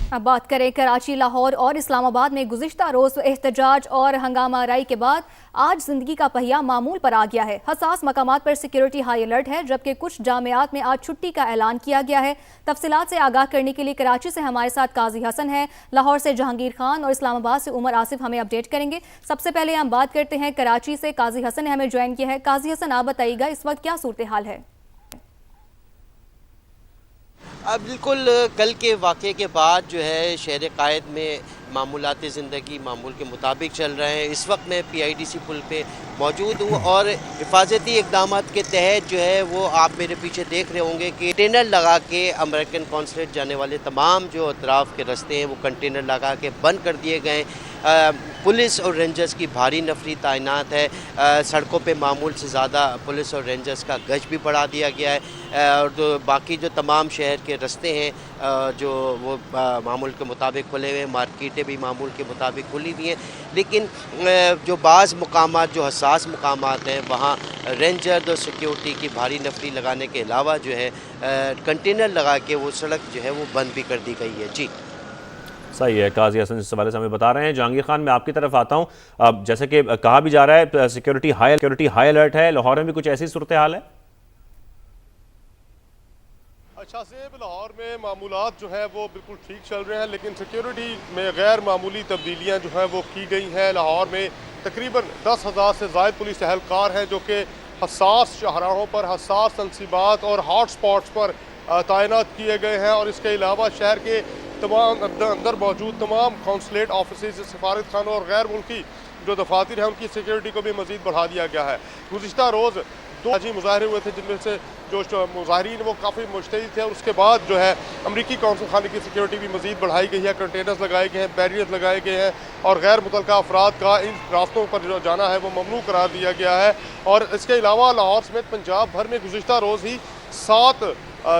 अब बात करें कराची, लाहौर और इस्लामाबाद में गुज़िश्ता रोज़ एहतजाज और हंगामा आराई के बाद आज जिंदगी का पहिया मामूल पर आ गया है। हसास मकामात पर सिक्योरिटी हाई अलर्ट है, जबकि कुछ जामियात में आज छुट्टी का ऐलान किया गया है। तफसीलात से आगाह करने के लिए कराची से हमारे साथ काजी हसन है, लाहौर से जहांगीर खान और इस्लामाबाद से उमर आसिफ हमें अपडेट करेंगे। सबसे पहले हम बात करते हैं कराची से, काजी हसन ने हमें ज्वाइन किया है। काजी हसन, आप बताइएगा इस वक्त क्या सूरत हाल है? बिल्कुल, कल के वाक़े के बाद जो है शहर कायद में मामूलात ज़िंदगी मामूल के मुताबिक चल रहे हैं। इस वक्त मैं PIDC पुल पे मौजूद हूँ और हिफाजती इक़दाम के तहत जो है वो आप मेरे पीछे देख रहे होंगे कि कंटेनर लगा के अमेरिकन कॉन्सुलेट जाने वाले तमाम जो अतराफ़ के रास्ते हैं वो कंटेनर लगा के बंद कर दिए गए। पुलिस और रेंजर्स की भारी नफरी तैनात है। सड़कों पे मामूल से ज़्यादा पुलिस और रेंजर्स का गश्त भी बढ़ा दिया गया है और जो बाकी जो तमाम शहर के रास्ते हैं जो वो मामूल के मुताबिक खुले हुए हैं। मार्केटें भी मामूल के मुताबिक खुली हुई हैं, लेकिन जो बाज़ मुकामात जो हसास मुकामात हैं वहाँ रेंजर और सिक्योरिटी की भारी नफरी लगाने के अलावा जो है कंटेनर लगा के वो सड़क जो है वो बंद भी कर दी गई है। जी सही है, काजी हसन इस हवाले से हमें बता रहे हैं। जहांगीर खान, मैं आपकी तरफ आता हूँ। अब जैसे कि कहा भी जा रहा है सिक्योरिटी हाई अलर्ट है, लाहौर में भी कुछ ऐसी सूरत हाल है? अच्छा सेब, लाहौर में मामूलात जो है वो बिल्कुल ठीक चल रहे हैं, लेकिन सिक्योरिटी में गैर मामूली तब्दीलियाँ जो हैं वो की गई हैं। लाहौर में तकरीबन 10,000 से ज़ायद पुलिस एहलकार हैं जो कि हसास शाहराहों पर, हसास तनसीबात और हॉट स्पॉट्स पर तैनात किए गए हैं। और इसके अलावा शहर के तमाम अंदर मौजूद तमाम कौंसलेट ऑफिस, सफारत खानों और गैर मुल्की जो दफातर हैं उनकी सिक्योरिटी को भी मज़ीद बढ़ा दिया गया है। गुज़िश्ता रोज़ 2 हाजी मुजाहरे हुए थे, जिनमें से जो मुजाहरीन वो काफ़ी मुश्तैद थे और उसके बाद जो है अमरीकी कौंसल खाने की सिक्योरिटी भी मज़ीद बढ़ाई गई है। कंटेनर्स लगाए गए हैं, बैरियर्स लगाए गए हैं और गैर मुतल्लका अफराद का इन रास्तों पर जो जाना है वो ममनू करार दिया गया है। और इसके अलावा लाहौर समेत पंजाब भर में गुज़िश्ता रोज़ ही 7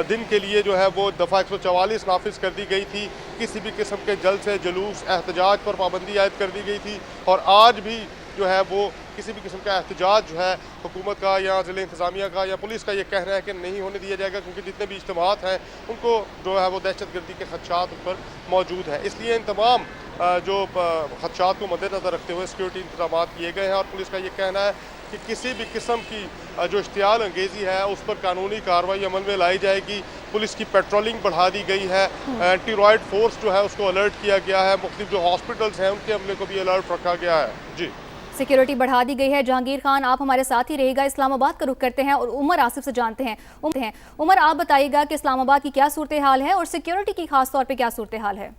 दिन के लिए जो है वो दफ़ा 144 नाफिज कर दी गई थी। किसी भी किस्म के जलसे, जुलूस, एहतजाज पर पाबंदी आयद कर दी गई थी और आज भी जो है वो किसी भी किस्म का एहतजाज जो है हुकूमत का या ज़िला इंतज़ामिया का या पुलिस का ये कहना है कि नहीं होने दिया जाएगा, क्योंकि जितने भी इज्तिमात हैं उनको जो है वो दहशतगर्दी के खदशात उन पर मौजूद है। इसलिए इन तमाम जो खदशात को मद्देनज़र रखते हुए सिक्योरिटी इंतजाम किए गए हैं और पुलिस का ये कहना है कि किसी भी किस्म की जो इश्तियाल अंगेज़ी है उस पर कानूनी कार्रवाई अमल में लाई जाएगी। पुलिस की पेट्रोलिंग बढ़ा दी गई है। एंटी रॉयड फोर्स जो है उसको अलर्ट किया गया है। मुख्तलिफ जो हॉस्पिटल्स हैं उनके अमले को भी अलर्ट रखा गया है। जी, सिक्योरिटी बढ़ा दी गई है। जहांगीर खान, आप हमारे साथ ही रहेगा। इस्लामाबाद का रुख करते हैं और उमर आसिफ से जानते हैं। उमर, आप बताइएगा कि इस्लामाबाद की क्या सूरत हाल है और सिक्योरिटी की खास तौर पर क्या सूरत हाल है?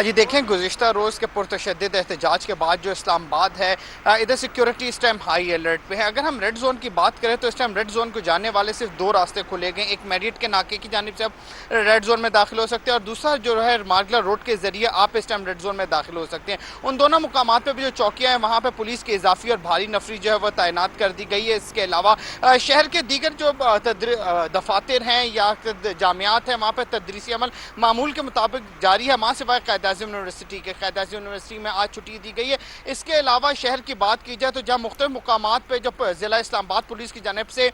जी देखें, गुज़िश्ता रोज़ के पुरतशद्दिद एहतजाज के बाद जो इस्लामाबाद है इधर सिक्योरिटी इस टाइम हाई अलर्ट पे है। अगर हम रेड जोन की बात करें तो इस टाइम रेड जोन को जाने वाले सिर्फ 2 रास्ते खुले गए। एक मेरिट के नाके की जानिब से आप रेड जोन में दाखिल हो सकते हैं और दूसरा जो है मार्गला रोड के जरिए आप इस टाइम रेड जोन में दाखिल हो सकते हैं। उन दोनों मुकामात पर भी जो चौकियाँ हैं वहाँ पर पुलिस की इजाफी और भारी नफरी जो है वह तैनात कर दी गई है। इसके अलावा शहर के दीगर जो दफातर हैं या जामियात हैं वहाँ पर तदरीसी अमल मामूल के मुताबिक जारी है। वहाँ सिवाय कायद-ए-आज़म यूनिवर्सिटी के कायद-ए-आज़म यूनिवर्सिटी में आज छुट्टी दी गई है। इसके अलावा शहर की बात की जाए तो जहाँ मुख्तलिफ मुकामात पर जो ज़िला इस्लामाबाद पुलिस की जानिब से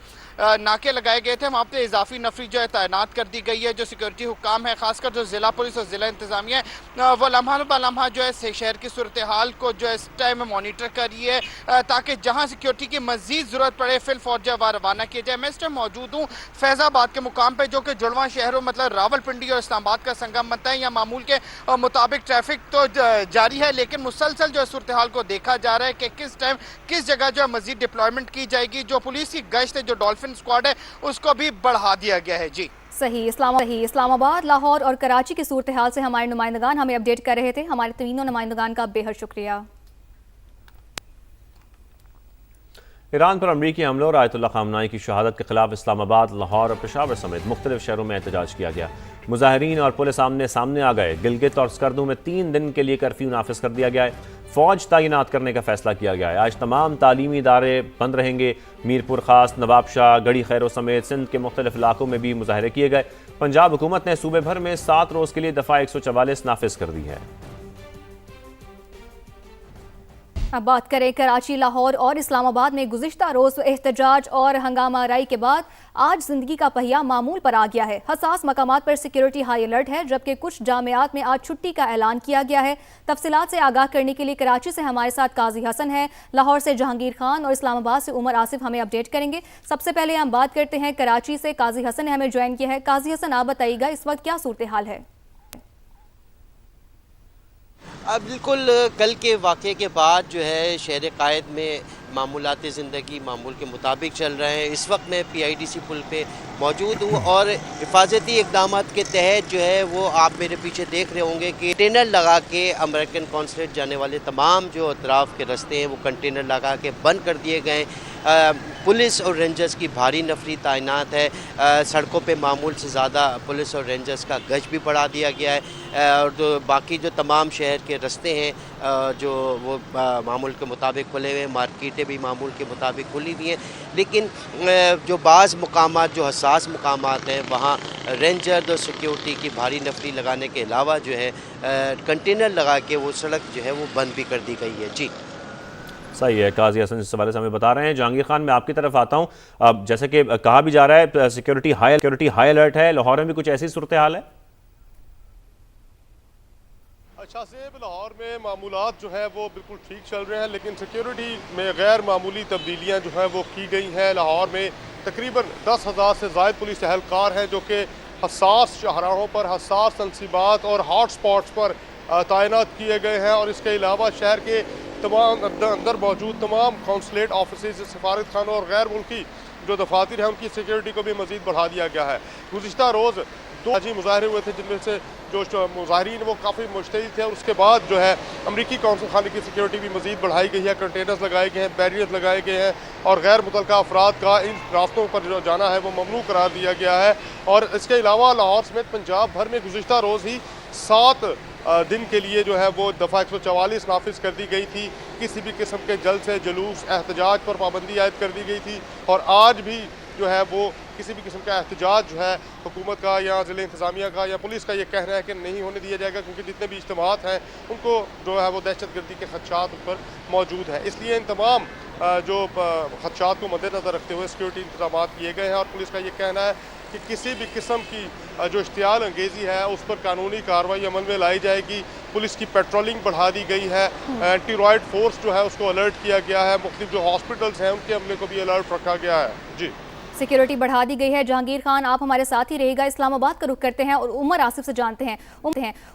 नाके लगाए गए थे वहाँ पर इजाफी नफरी जो है तैनात कर दी गई है। जो सिक्योरिटी हुक्काम है, खासकर जो ज़िला पुलिस और ज़िला इंतज़ामिया है वो लम्हा ब लम्हा जो है शहर की सूरत हाल को जो है इस टाइम में मॉनिटर कर रही है ताकि जहाँ सिक्योरिटी की मज़ीद ज़रूरत पड़े फिल फौज जो है रवाना किया जाए। मैं इस टाइम मौजूद हूँ फैज़ाबाद के मुकाम पर, जो कि जुड़वा शहरों मतलब रावलपिंडी और इस्लामाबाद का संगम बनता है। या मामूल के मुताबिक ट्रैफिक तो जारी है, लेकिन मुसलसल जो सूरत हाल को देखा जा रहा है कि किस टाइम किस जगह जो है मजीद डिप्लॉयमेंट की जाएगी। जो पुलिस की गश्त है, जो डॉल्फिन स्क्वाड है, उसको भी बढ़ा दिया गया है। जी सही, इस्लामाबाद, लाहौर और कराची की सूरत हाल से हमारे नुमाइंदगान हमें अपडेट कर रहे थे। हमारे तीनों नुमाइंदगान का बेहद शुक्रिया। ईरान पर अमरीकी हमलों और आयतुल्लाह ख़ामनाई की शहादत के खिलाफ इस्लामाबाद, लाहौर और पेशावर समेत मुख्तलिफ शहरों में एहतजाज किया गया। मुजाहिरीन और पुलिस सामने आ गए। गिलगित और स्कर्दू में 3 दिन के लिए कर्फ्यू नाफिज कर दिया गया है। फ़ौज तैनात करने का फैसला किया गया है। आज तमाम तालीमी इदारे बंद रहेंगे। मीरपुर खास, नवाबशाह, गढ़ी खैरो समेत सिंध के मुख्तलिफ इलाकों में भी मुजाहरे किए गए। पंजाब हुकूमत ने सूबे भर में 7 रोज़ के लिए दफ़ा 144 नाफिज कर दी है। अब बात करें कराची, लाहौर और इस्लामाबाद में गुज़िश्ता रोज़ एहतजाज और हंगामा आराई के बाद आज जिंदगी का पहिया मामूल पर आ गया है। हसास मकामात पर सिक्योरिटी हाई अलर्ट है, जबकि कुछ जामियात में आज छुट्टी का ऐलान किया गया है। तफसीलात से आगाह करने के लिए कराची से हमारे साथ काजी हसन है, लाहौर से जहांगीर खान और इस्लामाबाद से उमर आसिफ हमें अपडेट करेंगे। सबसे पहले हम बात करते हैं कराची से, काजी हसन ने हमें ज्वाइन किया है। काजी हसन, आप बताइएगा इस वक्त क्या सूरत हाल है? बिल्कुल, कल के वाक़े के बाद जो है शहर कायद में मामूलात ज़िंदगी मामूल के मुताबिक चल रहे हैं। इस वक्त मैं PIDC पुल पे मौजूद हूँ और हिफाजती इक़दाम के तहत जो है वो आप मेरे पीछे देख रहे होंगे कि कंटेनर लगा के अमेरिकन कॉन्सुलेट जाने वाले तमाम जो अतराफ़ के रास्ते हैं वो कंटेनर लगा के बंद कर दिए गए। पुलिस और रेंजर्स की भारी नफरी तैनात है। सड़कों पे मामूल से ज़्यादा पुलिस और रेंजर्स का गश्त भी बढ़ा दिया गया है और जो बाकी जो तमाम शहर के रास्ते हैं जो वो मामूल के मुताबिक खुले हुए हैं, मार्केटें भी मामूल के मुताबिक खुली हुई हैं। लेकिन जो बाज़ मुकामात जो हसास मुकामात हैं वहाँ रेंजर और सिक्योरिटी की भारी नफरी लगाने के अलावा जो है कंटेनर लगा के वो सड़क जो है वो बंद भी कर दी गई है। जी सही है, काजी हसन इस हवाले से हमें बता रहे हैं। जहांगीर खान, मैं आपकी तरफ आता हूँ। अब जैसे कि कहा भी जा रहा है सिक्योरिटी हाई अलर्ट है, लाहौर में भी कुछ ऐसी सूरत हाल है? अच्छा सेब, लाहौर में मामूलात जो है वो बिल्कुल ठीक चल रहे हैं, लेकिन सिक्योरिटी में गैर मामूली तब्दीलियाँ जो हैं वो की गई हैं। लाहौर में तकरीबन 10,000 से ज़ायद पुलिस एहलकार हैं जो कि हसास शाहराहों पर, हसास तनसीबात और हॉट स्पॉट्स पर तैनात किए गए हैं। और इसके अलावा शहर के तमाम अंदर मौजूद तमाम कौंसलेट ऑफिस, सफारत खानों और गैर मुल्की जो दफातर हैं उनकी सिक्योरिटी को भी मज़ीद बढ़ा दिया गया है। गुज़िश्ता रोज़ 2 हाजी मुजाहरे हुए थे, जिनमें से जो मुजाहरीन वो काफ़ी मुश्तइद थे। और उसके बाद जो है अमरीकी कौंसल खाने की सिक्योरिटी भी मज़ीद बढ़ाई गई है। कंटेनर्स लगाए गए हैं, बैरियर्स लगाए गए हैं और गैर मुतल्लका अफराद का इन रास्तों पर जो जाना है वो ममनू करार दिया गया है। और इसके अलावा लाहौर समेत पंजाब भर में गुज़िश्ता रोज़ ही 7 दिन के लिए जो है वो दफ़ा 144 नाफिज कर दी गई थी। किसी भी किस्म के जलसे, जुलूस, एहतजाज पर पाबंदी आयद कर दी गई थी। और आज भी जो है वो किसी भी किस्म का एहतजाज जो है हुकूमत का या ज़िले इंतज़ामिया का या पुलिस का ये कहना है कि नहीं होने दिया जाएगा, क्योंकि जितने भी इज्तिमात हैं उनको जो है वो दहशतगर्दी के खदशात उन पर मौजूद है। इसलिए इन तमाम जो खदशात को मद्देनज़र रखते हुए सिक्योरिटी इंतजाम किए गए हैं। और पुलिस का ये कहना है कि किसी भी किस्म की जो इश्तियाल अंगेज़ी है उस पर कानूनी कार्रवाई अमल में लाई जाएगी। पुलिस की पेट्रोलिंग बढ़ा दी गई है। एंटी रॉयड फोर्स जो है उसको अलर्ट किया गया है। मुख्तलिफ जो हॉस्पिटल्स हैं उनके अमले को भी अलर्ट रखा गया है। जी, सिक्योरिटी बढ़ा दी गई है। जहांगीर खान, आप हमारे साथ ही रहेगा। इस्लामाबाद का रुख करते हैं और उमर आसिफ से जानते हैं।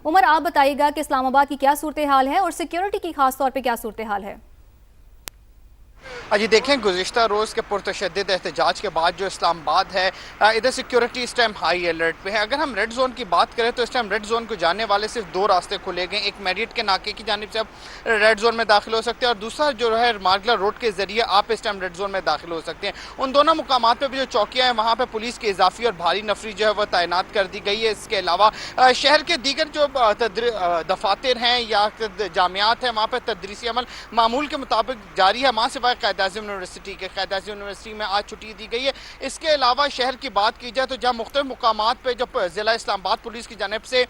उमर, आप बताइएगा कि इस्लामाबाद की क्या सूरत हाल है और सिक्योरिटी की खास तौर पे क्या सूरत हाल है? अजी देखें, गुज़िश्ता रोज़ के पुरतशद्दिद एहतजाज के बाद जो इस्लामाबाद है इधर सिक्योरिटी इस टाइम हाई अलर्ट पे है। अगर हम रेड जोन की बात करें तो इस टाइम रेड जोन को जाने वाले सिर्फ 2 रास्ते खुले गए। एक मेरिट के नाके की जानिब से आप रेड जोन में दाखिल हो सकते हैं और दूसरा जो है मार्गला रोड के जरिए आप इस टाइम रेड जोन में दाखिल हो सकते हैं। उन दोनों मुकामात पर भी जो चौकियाँ हैं वहाँ पर पुलिस की इजाफी और भारी नफरी जो है वह तैनात कर दी गई है। इसके अलावा शहर के दीगर जो दफातर हैं या जामियात हैं वहाँ पर तदरीसी अमल मामूल के मुताबिक जारी है। माँ सिवाय कायद-ए-आज़म यूनिवर्सिटी के कायद-ए-आज़म यूनिवर्सिटी में आज छुट्टी दी गई है। इसके अलावा शहर की बात की जाए तो जहाँ मुख्तलिफ मुकामात पर जो ज़िला इस्लामाबाद पुलिस की जानिब से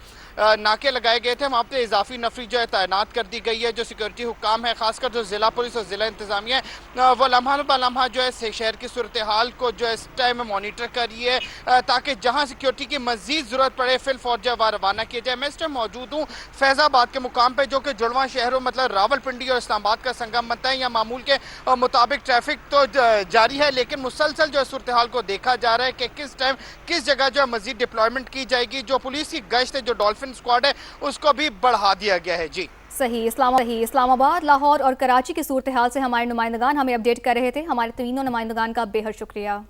नाके लगाए गए थे वहाँ पर इजाफी नफरी जो है तैनात कर दी गई है। जो सिक्योरिटी हुक्काम है, खासकर जो ज़िला पुलिस और ज़िला इंतज़ामिया है वो लम्हा जो है शहर की सूरत हाल को जो है इस टाइम मॉनिटर कर रही है ताकि जहाँ सिक्योरिटी की मज़ीद ज़रूरत पड़े फिल फौज जो है रवाना किया जाए। मैं इस टाइम मौजूद हूँ फैज़ाबाद के मुकाम पर जो कि जुड़वा शहरों मतलब रावलपिंडी और इस्लामाबाद का संगम बनता है। यहाँ मामूल के मुताबिक ट्रैफिक तो जारी है, लेकिन मुसलसल जो सूरत हाल को देखा जा रहा है कि किस टाइम किस जगह जो है मजीद डिप्लॉयमेंट की जाएगी। जो पुलिस की गश्त है, जो डॉल्फिन स्क्वाड है, उसको भी बढ़ा दिया गया है। जी सही, इस्लामाबाद, लाहौर और कराची की सूरत हाल से हमारे नुमाइंदगान हमें अपडेट कर रहे थे। हमारे तीनों नुमाइंदगान का बेहद शुक्रिया।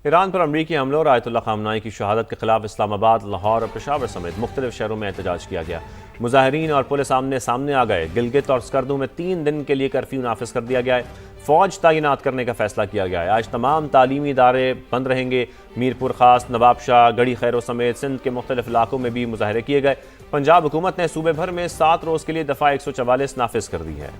ईरान पर अमरीकी हमलों और आयतुल्लाह ख़ामनाई की शहादत के खिलाफ इस्लामाबाद, लाहौर और पेशावर समेत मुख्तलिफ शहरों में एहतजाज किया गया। मुजाहिरीन और पुलिस सामने आ गए। गिलगित और स्कर्दू में 3 दिन के लिए कर्फ्यू नाफिज कर दिया गया है। फ़ौज तैनात करने का फैसला किया गया है। आज तमाम तालीमी इदारे बंद रहेंगे। मीरपुर खास, नवाबशाह, गढ़ी खैरो समेत सिंध के मुख्तलिफ इलाकों में भी मुजाहरे किए गए। पंजाब हुकूमत ने सूबे भर में 7 रोज़ के लिए दफ़ा 144 नाफिज कर दी है।